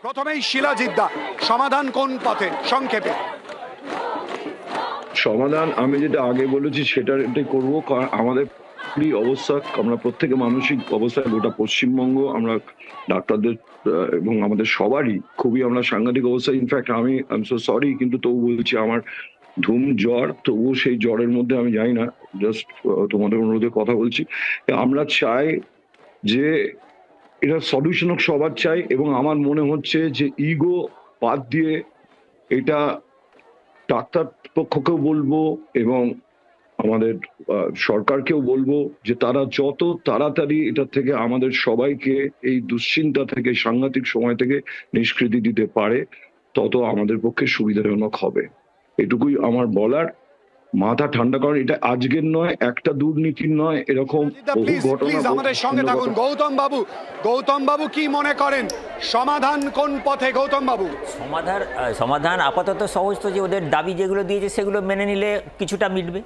প্রথমেই শিলাজিৎ দা, সমাধান কোন পথে সংক্ষেপে? সমাধান আমি যেটা আগে বলেছি সেটাই করবো, কারণ আমাদের অবস্থা, আমরা প্রত্যেকে মানসিক অবস্থায় গোটা পশ্চিমবঙ্গ, আমরা ডাক্তারদের এবং আমাদের সবারই খুবই আমরা সাংঘাতিক অবস্থা। ইনফ্যাক্ট আমি সো সরি, কিন্তু তবু বলছি আমার ধুম জ্বর, তবুও সেই জ্বরের মধ্যে আমি যাই না, জাস্ট তোমাদের অনুরোধে কথা বলছি। আমরা চাই যে এটা সলিউশন সবার চাই, এবং আমার মনে হচ্ছে যে ইগো বাদ দিয়ে এটা ডাক্তার পক্ষকেও বলবো এবং আমাদের সরকারকেও বলবো যে তারা যত তাড়াতাড়ি এটা থেকে আমাদের সবাইকে এই দুশ্চিন্তা থেকে, সাংঘাতিক সময় থেকে নিষ্কৃতি দিতে পারে, তত আমাদের পক্ষে সুবিধাজনক হবে। এটুকুই আমার বলার। মাথা ঠান্ডা করেন, এটা আজকের নয়, একটা দুর্নীতির নয়, এরকম বহু ঘটনা। আমাদের সঙ্গে থাকুন গৌতম বাবু কি মনে করেন, সমাধান কোন পথে? গৌতম বাবু, সমাধান আপাতত সহজ তো, যে ওদের দাবি যেগুলো দিয়েছে সেগুলো মেনে নিলে কিছুটা মিটবে।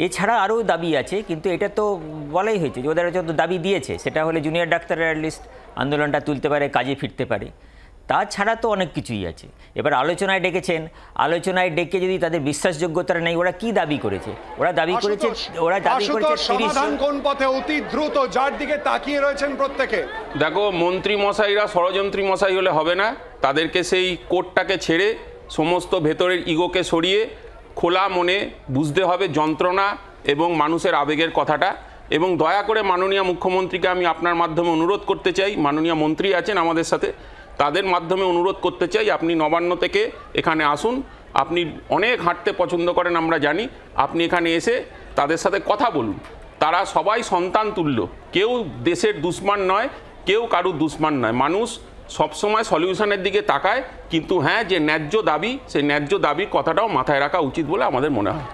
এছাড়া আরও দাবি আছে, কিন্তু এটা তো বলাই হয়েছে যে ওদের যত দাবি দিয়েছে সেটা হলে জুনিয়র ডাক্তাররা অ্যাটলিস্ট আন্দোলনটা তুলতে পারে, কাজে ফিরতে পারে। তাছাড়া তো অনেক কিছুই আছে। এবার আলোচনায় ডেকেছেন, আলোচনায় ডেকে যদি তাদের বিশ্বাসযোগ্যতা নেই, ওরা কি দাবি করেছে? ওরা দাবি করেছে সমাধান কোন পথে অতি দ্রুত, যার দিকে তাকিয়ে রয়েছেন প্রত্যেকে। দেখো, মন্ত্রী মশাইরা ষড়যন্ত্রী মশাই হলে হবে না, তাদেরকে সেই কোটটাকে ছেড়ে সমস্ত ভেতরের ইগোকে সরিয়ে খোলা মনে বুঝতে হবে যন্ত্রণা এবং মানুষের আবেগের কথাটা। এবং দয়া করে মাননীয় মুখ্যমন্ত্রীকে আমি আপনার মাধ্যমে অনুরোধ করতে চাই, মাননীয় মন্ত্রী আছেন আমাদের সাথে, তাদের মাধ্যমে অনুরোধ করতে চাই, আপনি নবান্ন থেকে এখানে আসুন। আপনি অনেক হাঁটতে পছন্দ করেন আমরা জানি, আপনি এখানে এসে তাদের সাথে কথা বলুন। তারা সবাই সন্তান তুল্য, কেউ দেশের দুশ্মন নয়, কেউ কারুর দুশ্মন নয়। মানুষ সবসময় সলিউশনের দিকে তাকায়, কিন্তু হ্যাঁ, যে ন্যায্য দাবি, সেই ন্যায্য দাবির কথাটাও মাথায় রাখা উচিত বলে আমাদের মনে হয়।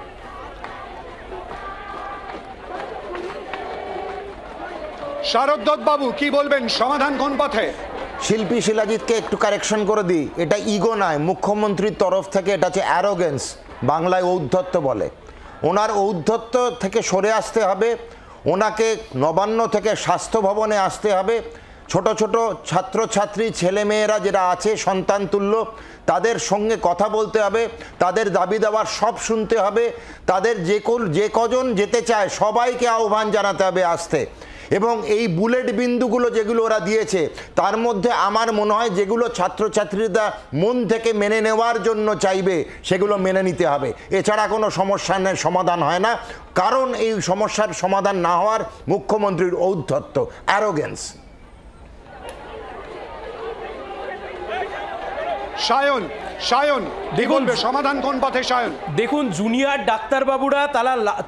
শারদ্বত বাবু কি বলবেন, সমাধান কোন পথে? শিল্পী শিলাজিৎকে একটু কারেকশন করে দিই, এটা ইগো নয়, মুখ্যমন্ত্রীর তরফ থেকে এটা হচ্ছে অ্যারোগেন্স, বাংলায় ঔদ্ধত্য বলে। ওনার ঔদ্ধত্য থেকে সরে আসতে হবে, ওনাকে নবান্ন থেকে স্বাস্থ্য ভবনে আসতে হবে। ছোট ছোট ছাত্রছাত্রী ছেলেমেয়েরা যারা আছে সন্তান তুল্য, তাদের সঙ্গে কথা বলতে হবে, তাদের দাবি দাবার সব শুনতে হবে, তাদের যে কজন যেতে চায় সবাইকে আহ্বান জানাতে হবে আসতে। এবং এই বুলেট বিন্দুগুলো যেগুলো ওরা দিয়েছে, তার মধ্যে আমার মনে হয় যেগুলো ছাত্রছাত্রীরা মন থেকে মেনে নেওয়ার জন্য চাইবে সেগুলো মেনে নিতে হবে। এছাড়া কোনো সমস্যার সমাধান হয় না, কারণ এই সমস্যার সমাধান না হওয়ার মুখ্যমন্ত্রীর ঔদ্ধত্য, অ্যারোগেন্স। সায়ন দেখুন, সমাধান কোন পথে? সায়ন দেখুন, জুনিয়র ডাক্তারবাবুরা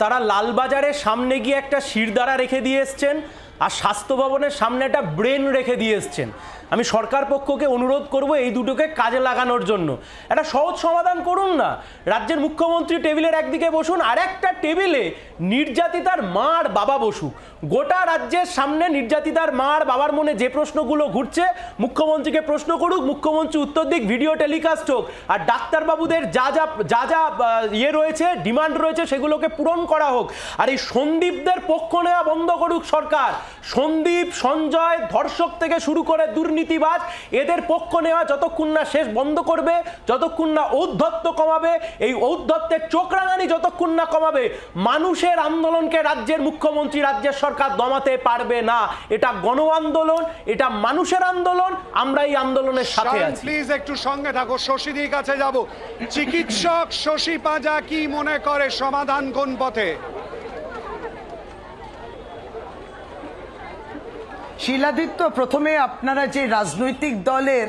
তারা লালবাজারের সামনে গিয়ে একটা শিরদাঁড়া রেখে দিয়ে এসছেন, আর স্বাস্থ্য ভবনের সামনে একটা ব্রেন রেখে দিয়ে এসছেন। আমি সরকার পক্ষকে অনুরোধ করব এই দুটোকে কাজে লাগানোর জন্য একটা সহজ সমাধান করুন না। রাজ্যের মুখ্যমন্ত্রী টেবিলের একদিকে বসুন, আর একটা টেবিলে নির্যাতিতার মা আর বাবা বসুক। গোটা রাজ্যের সামনে নির্যাতিতার মা আর বাবার মনে যে প্রশ্নগুলো ঘুরছে, মুখ্যমন্ত্রীকে প্রশ্ন করুক, মুখ্যমন্ত্রী উত্তর দিক, ভিডিও টেলিকাস্ট হোক, আর ডাক্তারবাবুদের যা ইয়ে রয়েছে, ডিমান্ড রয়েছে, সেগুলোকে পূরণ করা হোক। আর এই সন্দীপদের পক্ষ নেওয়া বন্ধ করুক সরকার। সন্দীপ, সঞ্জয়, ধর্ষক থেকে শুরু করে দুর্নীতিবাজ, এদের পক্ষ নেওয়া যতক্ষণ না শেষ বন্ধ করবে, যতক্ষণ না ঔদ্ধত্য কমাবে, এই ঔদ্ধত্যের চোখ রাঙানি যতক্ষণ না কমাবে, মানুষের আন্দোলনকে রাজ্যের মুখ্যমন্ত্রী, রাজ্যের সরকার দমাতে পারবে না। এটা গণ আন্দোলন, এটা মানুষের আন্দোলন, আমরা এই আন্দোলনের সাথে আছি। প্লিজ একটু সঙ্গে থাকো, শশীদির কাছে যাব। চিকিৎসক শশী পাঁজা কি মনে করে, সমাধান কোন পথে? শিলাদিত্য, প্রথমে আপনারা যে রাজনৈতিক দলের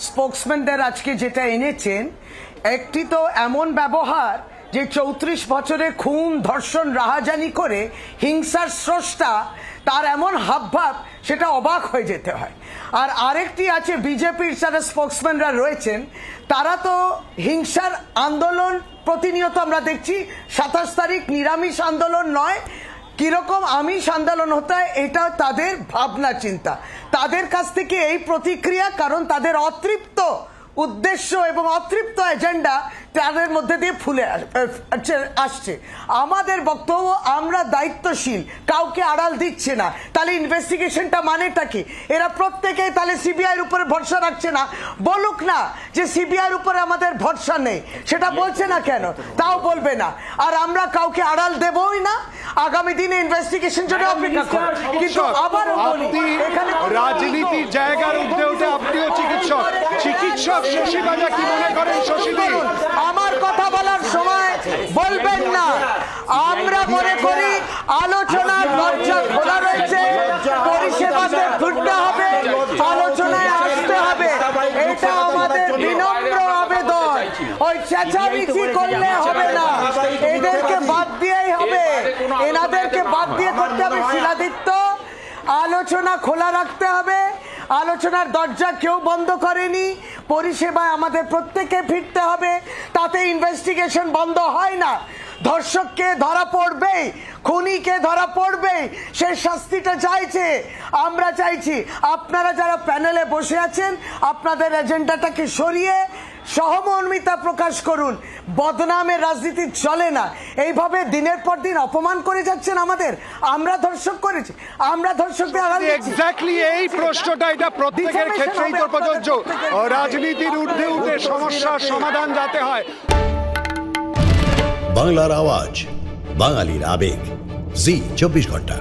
স্পোকসম্যানদের আজকে যেটা এনেছেন, একটি তো এমন ব্যবহার যে 34 বছরে খুন, ধর্ষণ, রাহাজানি করে হিংসার স্রষ্টা, তার এমন হাবভাব, সেটা অবাক হয়ে যেতে হয়। আর আরেকটি আছে, বিজেপির যারা স্পোকসম্যানরা রয়েছেন, তারা তো হিংসার আন্দোলন প্রতিনিয়ত আমরা দেখছি। 27 তারিখ নিরামিষ আন্দোলন নয়, কিরকম আমিষ আন্দোলন হতে হয়, এটা তাদের ভাবনা চিন্তা। তাদের কাছ থেকে এই প্রতিক্রিয়া, কারণ তাদের অতৃপ্ত উদ্দেশ্য এবং অতৃপ্ত এজেন্ডা তাদের মধ্যে দিয়ে ফুলে আসছে। আমাদের বক্তব্য, আমরা দায়িত্বশীল, কাউকে আড়াল দিচ্ছে না। তাহলে ইনভেস্টিগেশনটা মানেটা কি? এরা প্রত্যেকেই তাহলে সিবিআইয়ের উপরে ভরসা রাখছে না। বলুক না যে সিবিআইয়ের উপরে আমাদের ভরসা নেই, সেটা বলছে না কেন? তাও বলবে না। আর আমরা কাউকে আড়াল দেবই না, আগামী দিনে ইনভেস্টিগেশন জন্য অপেক্ষা করব। কিন্তু আবার রাজনীতির জায়গার উঠে উঠে আপনিও চিকিৎসক, শশী পাঁজা কি মনে করেন? শশীদি, আমার কথা বলার সময় বলবেন না। আমরা মনে করি আলোচনার দরজা খোলা রয়েছে, পরিষেবাতে ফিরতে হবে, আলোচনায় আসতে হবে, এটা আমাদের বিনম্র আবেদন। ওই চেঁচামেচি করলে হবে না, এদেরকে বাদ দিয়েই হবে, এনাদেরকে বাদ দিয়ে করতে হবে শিলাদিত্য। আলোচনা খোলা রাখতে হবে, আলোচনার দরজা কেউ বন্ধ করেনি, পরিষেবায় আমাদের প্রত্যেকে ফিরতে হবে, তাতে ইনভেস্টিগেশন বন্ধ হয় না। ধর্ষককে ধরা পড়বে, খুনিকে ধরা পড়বে, সে শাস্তিটা চাইছে, আমরা চাইছি। আপনারা যারা প্যানেলে বসে আছেন, আপনাদের এজেন্ডাটাকে সরিয়ে সহমর্মিতা প্রকাশ করুন। বদনামের রাজনীতি চলে না। এইভাবে দিনের পর দিন অপমান করে যাচ্ছেন আমাদের। আমরা ধর্ষক করেছি, আমরা ধর্ষকদের আড়াল দিচ্ছি। এক্স্যাক্টলি এই প্রশ্নটা, এটা প্রত্যেকের ক্ষেত্রেই তো প্রযোজ্য। রাজনীতির ঊর্ধ্বে উঠে সমস্যার সমাধান যাতে হয়। বাংলার আওয়াজ, বাঙালির আবেগ, জি 24 ঘন্টা।